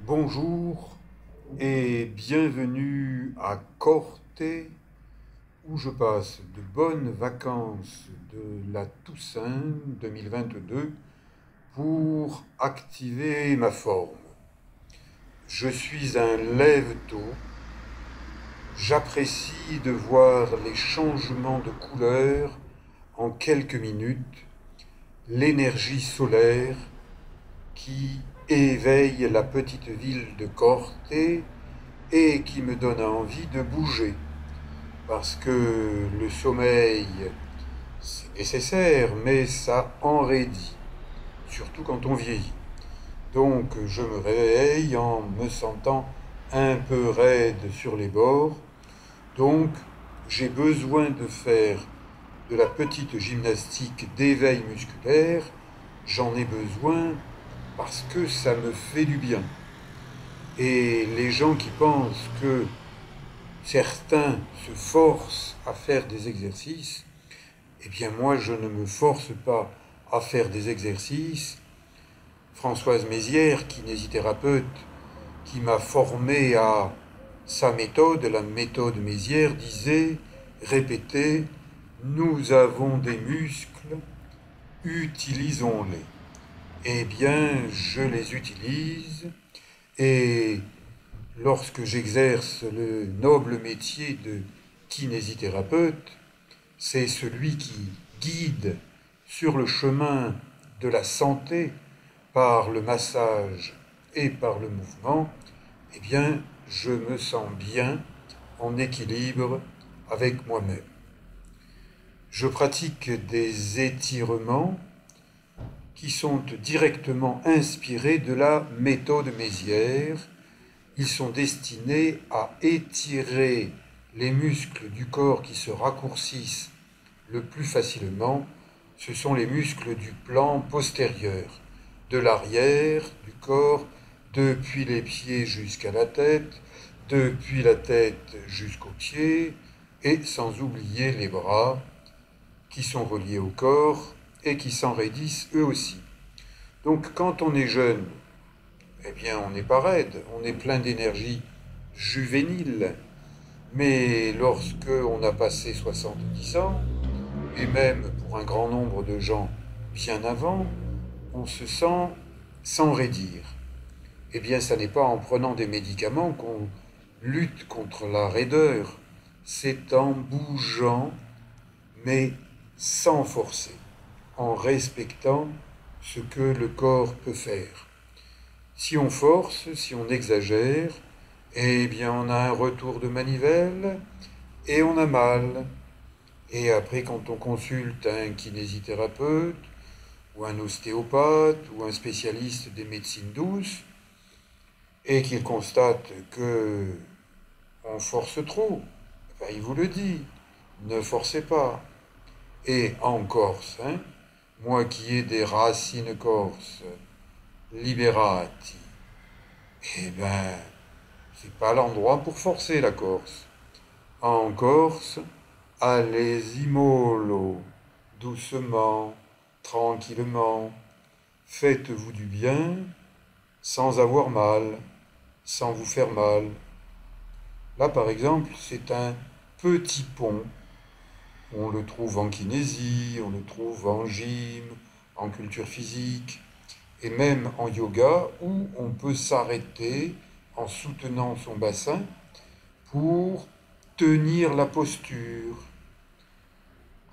Bonjour et bienvenue à Corte où je passe de bonnes vacances de la Toussaint 2022 pour activer ma forme. Je suis un lève-tôt, j'apprécie de voir les changements de couleur en quelques minutes, l'énergie solaire qui éveille la petite ville de Corte et qui me donne envie de bouger. Parce que le sommeil, c'est nécessaire, mais ça enraidit, surtout quand on vieillit. Donc je me réveille en me sentant un peu raide sur les bords. Donc j'ai besoin de faire de la petite gymnastique d'éveil musculaire. J'en ai besoin parce que ça me fait du bien. Et les gens qui pensent que certains se forcent à faire des exercices, eh bien moi je ne me force pas à faire des exercices. Françoise Mézières, kinésithérapeute, qui m'a formé à sa méthode, la méthode Mézières, disait, répétait, nous avons des muscles, utilisons-les. Eh bien, je les utilise et lorsque j'exerce le noble métier de kinésithérapeute, c'est celui qui guide sur le chemin de la santé par le massage et par le mouvement, eh bien, je me sens bien, en équilibre avec moi-même. Je pratique des étirements qui sont directement inspirés de la méthode Mézières. Ils sont destinés à étirer les muscles du corps qui se raccourcissent le plus facilement. Ce sont les muscles du plan postérieur, de l'arrière du corps, depuis les pieds jusqu'à la tête, depuis la tête jusqu'aux pieds, et sans oublier les bras qui sont reliés au corps et qui s'enraidissent eux aussi. Donc quand on est jeune, eh bien on n'est pas raide, on est plein d'énergie juvénile. Mais lorsque on a passé 70 ans, et même pour un grand nombre de gens bien avant, on se sent s'enraidir. Eh bien, ça n'est pas en prenant des médicaments qu'on lutte contre la raideur, c'est en bougeant, mais sans forcer, en respectant ce que le corps peut faire. Si on force, si on exagère, eh bien on a un retour de manivelle et on a mal. Et après, quand on consulte un kinésithérapeute, ou un ostéopathe, ou un spécialiste des médecines douces, et qu'il constate que on force trop, ben, il vous le dit, ne forcez pas. Et en Corse, hein, moi qui ai des racines corses, liberati, eh ben, c'est pas l'endroit pour forcer la Corse. En Corse, allez-y mollo, doucement, tranquillement, faites-vous du bien sans avoir mal, sans vous faire mal. Là, par exemple, c'est un petit pont. On le trouve en kinésie, on le trouve en gym, en culture physique, et même en yoga, où on peut s'arrêter en soutenant son bassin pour tenir la posture.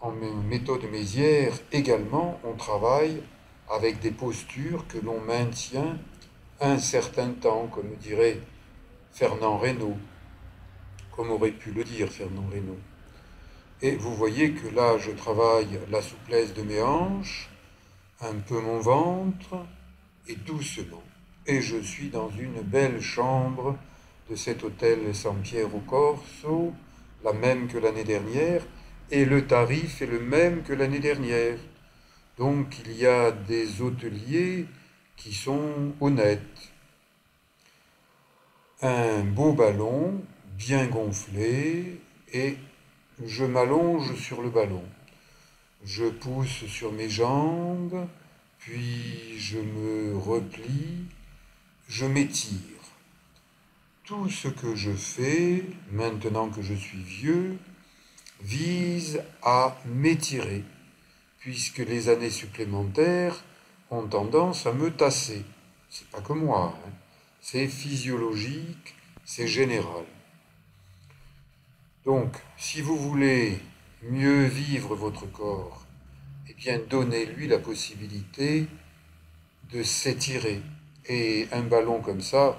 En méthode Mézières également, on travaille avec des postures que l'on maintient un certain temps, comme dirait Fernand Reynaud, comme aurait pu le dire Fernand Reynaud. Et vous voyez que là, je travaille la souplesse de mes hanches, un peu mon ventre, et doucement. Et je suis dans une belle chambre de cet hôtel San Piero Corso, la même que l'année dernière, et le tarif est le même que l'année dernière. Donc il y a des hôteliers qui sont honnêtes. Un beau ballon, bien gonflé, et je m'allonge sur le ballon. Je pousse sur mes jambes, puis je me replie, je m'étire. Tout ce que je fais, maintenant que je suis vieux, vise à m'étirer, puisque les années supplémentaires ont tendance à me tasser. C'est pas que moi, hein. C'est physiologique, c'est général. Donc, si vous voulez mieux vivre votre corps, eh bien, donnez-lui la possibilité de s'étirer. Et un ballon comme ça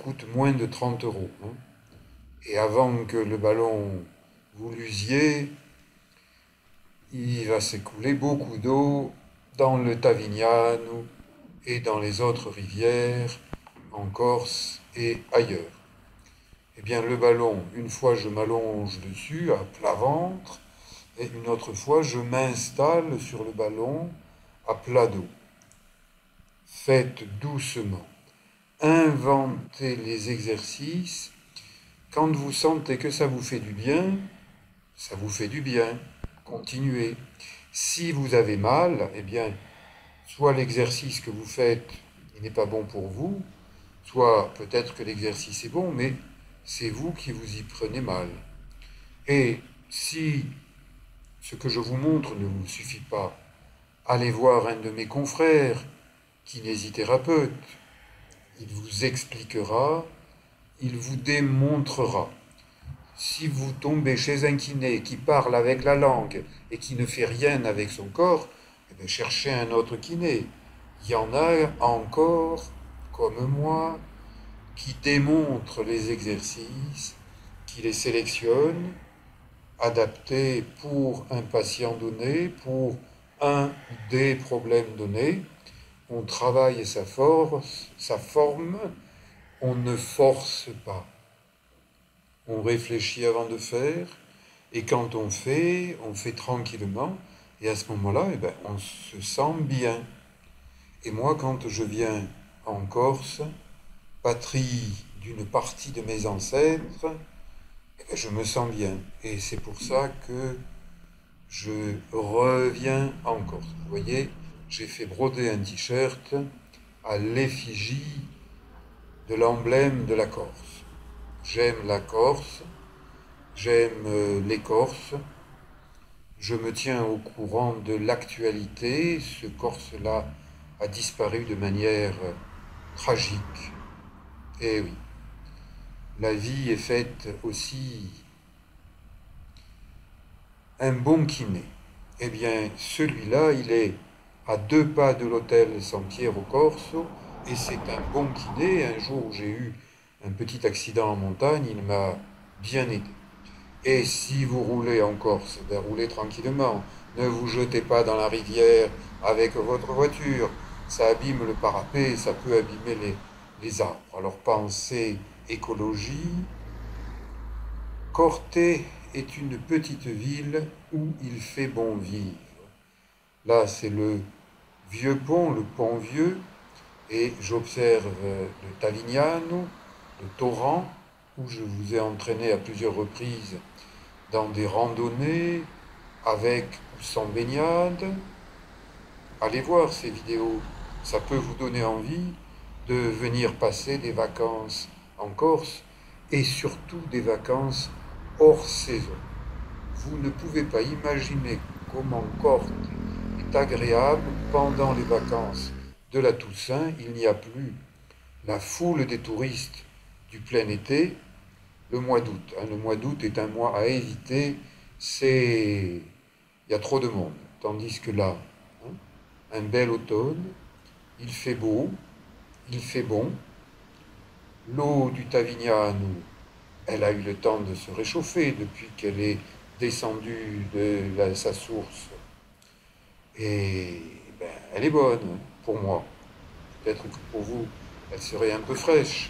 coûte moins de 30 euros, hein. Et avant que le ballon vous l'usiez, il va s'écouler beaucoup d'eau dans le Tavignano et dans les autres rivières, en Corse et ailleurs. Eh bien, le ballon, une fois je m'allonge dessus à plat ventre, et une autre fois je m'installe sur le ballon à plat dos. Faites doucement. Inventez les exercices. Quand vous sentez que ça vous fait du bien, ça vous fait du bien. Continuez. Si vous avez mal, eh bien, soit l'exercice que vous faites, il n'est pas bon pour vous, soit peut-être que l'exercice est bon, mais c'est vous qui vous y prenez mal. Et si ce que je vous montre ne vous suffit pas, allez voir un de mes confrères, kinésithérapeute. Il vous expliquera, il vous démontrera. Si vous tombez chez un kiné qui parle avec la langue et qui ne fait rien avec son corps, eh bien, cherchez un autre kiné. Il y en a encore, comme moi, qui démontrent les exercices, qui les sélectionnent, adaptés pour un patient donné, pour un des problèmes donnés. On travaille sa force, sa forme, on ne force pas. On réfléchit avant de faire, et quand on fait tranquillement, et à ce moment-là, eh ben, on se sent bien. Et moi, quand je viens en Corse, patrie d'une partie de mes ancêtres, eh ben, je me sens bien. Et c'est pour ça que je reviens en Corse. Vous voyez, j'ai fait broder un t-shirt à l'effigie de l'emblème de la Corse. J'aime la Corse, j'aime les Corses, je me tiens au courant de l'actualité. Ce Corse-là a disparu de manière tragique. Et oui, la vie est faite aussi. Un bon kiné, eh bien celui-là, il est à 2 pas de l'hôtel San Piero Corso, et c'est un bon kiné. Un jour où j'ai eu un petit accident en montagne, il m'a bien aidé. Et si vous roulez en Corse, ben roulez tranquillement. Ne vous jetez pas dans la rivière avec votre voiture. Ça abîme le parapet, ça peut abîmer les arbres. Alors pensez écologie. Corte est une petite ville où il fait bon vivre. Là, c'est le vieux pont, le pont vieux, et j'observe le Tavignano, le torrent, où je vous ai entraîné à plusieurs reprises dans des randonnées, avec ou sans baignade. Allez voir ces vidéos, ça peut vous donner envie de venir passer des vacances en Corse, et surtout des vacances hors saison. Vous ne pouvez pas imaginer comment Corte est agréable pendant les vacances de la Toussaint. Il n'y a plus la foule des touristes du plein été, le mois d'août. Le mois d'août est un mois à éviter, il y a trop de monde. Tandis que là, un bel automne, il fait beau, il fait bon, l'eau du Tavignano, elle a eu le temps de se réchauffer depuis qu'elle est descendue de sa source. Et ben, elle est bonne pour moi. Peut-être que pour vous, elle serait un peu fraîche.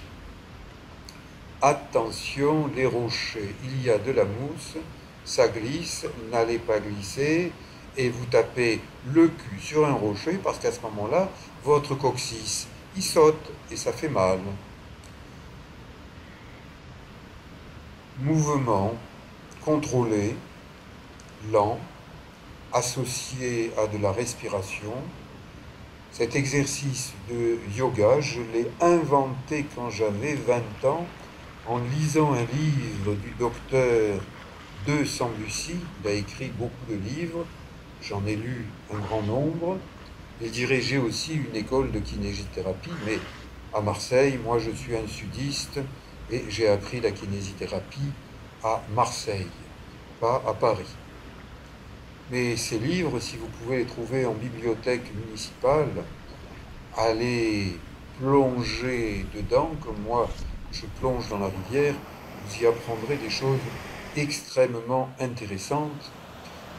Attention, les rochers, il y a de la mousse, ça glisse, n'allez pas glisser, et vous tapez le cul sur un rocher, parce qu'à ce moment-là, votre coccyx, il saute, et ça fait mal. Mouvement contrôlé, lent, associé à de la respiration. Cet exercice de yoga, je l'ai inventé quand j'avais 20 ans, en lisant un livre du docteur de Sambucy. Il a écrit beaucoup de livres, j'en ai lu un grand nombre. Il dirigeait aussi une école de kinésithérapie, mais à Marseille, moi je suis un sudiste et j'ai appris la kinésithérapie à Marseille, pas à Paris. Mais ces livres, si vous pouvez les trouver en bibliothèque municipale, allez plonger dedans, comme moi je plonge dans la rivière, vous y apprendrez des choses extrêmement intéressantes,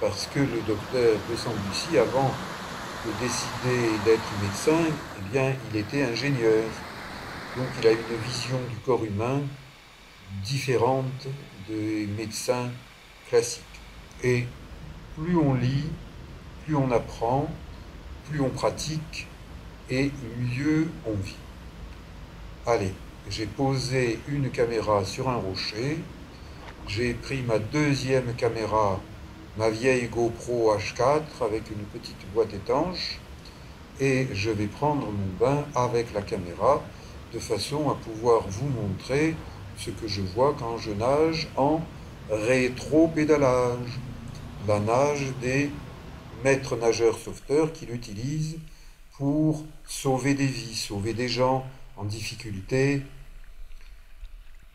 parce que le docteur de Sambucy, avant de décider d'être médecin, eh bien, il était ingénieur. Donc il a une vision du corps humain différente des médecins classiques. Et plus on lit, plus on apprend, plus on pratique, et mieux on vit. Allez, j'ai posé une caméra sur un rocher, j'ai pris ma deuxième caméra, ma vieille GoPro H4 avec une petite boîte étanche, et je vais prendre mon bain avec la caméra de façon à pouvoir vous montrer ce que je vois quand je nage en rétro-pédalage, la nage des maîtres nageurs sauveteurs qui l'utilisent pour sauver des vies, sauver des gens en difficulté.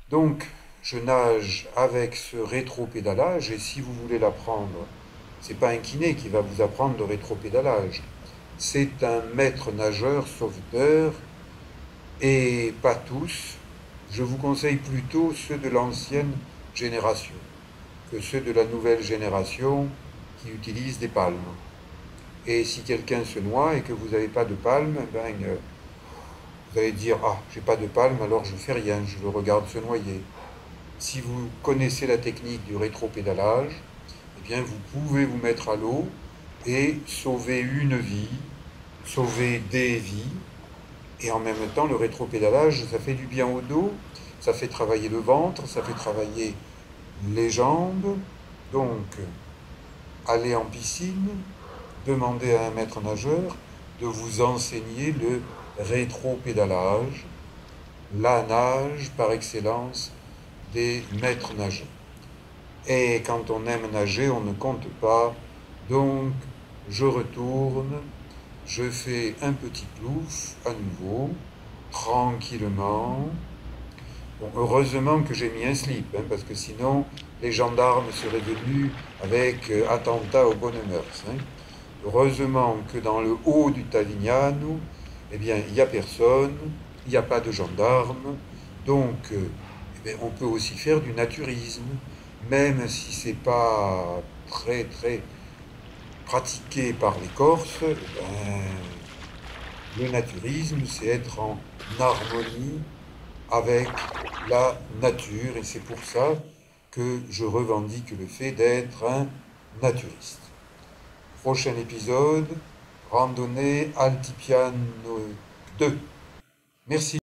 Donc, je nage avec ce rétro-pédalage, et si vous voulez l'apprendre, c'est pas un kiné qui va vous apprendre le rétro-pédalage, c'est un maître nageur sauveteur, et pas tous. Je vous conseille plutôt ceux de l'ancienne génération que ceux de la nouvelle génération qui utilisent des palmes. Et si quelqu'un se noie et que vous n'avez pas de palme, ben, vous allez dire « Ah, j'ai pas de palme, alors je fais rien, je le regarde se noyer ». Si vous connaissez la technique du rétro-pédalage, eh bien vous pouvez vous mettre à l'eau et sauver une vie, sauver des vies. Et en même temps, le rétro-pédalage, ça fait du bien au dos, ça fait travailler le ventre, ça fait travailler les jambes. Donc, allez en piscine, demandez à un maître nageur de vous enseigner le rétro-pédalage, la nage par excellence des maîtres nageurs. Et quand on aime nager, on ne compte pas. Donc, je retourne, je fais un petit plouf à nouveau, tranquillement. Bon, heureusement que j'ai mis un slip, parce que sinon, les gendarmes seraient venus avec attentat aux bonnes mœurs. Heureusement que dans le haut du Tavignano, eh bien, il n'y a personne, il n'y a pas de gendarmes, donc eh bien, on peut aussi faire du naturisme, même si ce n'est pas très pratiqué par les Corses. Le naturisme, c'est être en harmonie avec la nature, et c'est pour ça que je revendique le fait d'être un naturiste. Prochain épisode, randonnée Altipiano 2. Merci.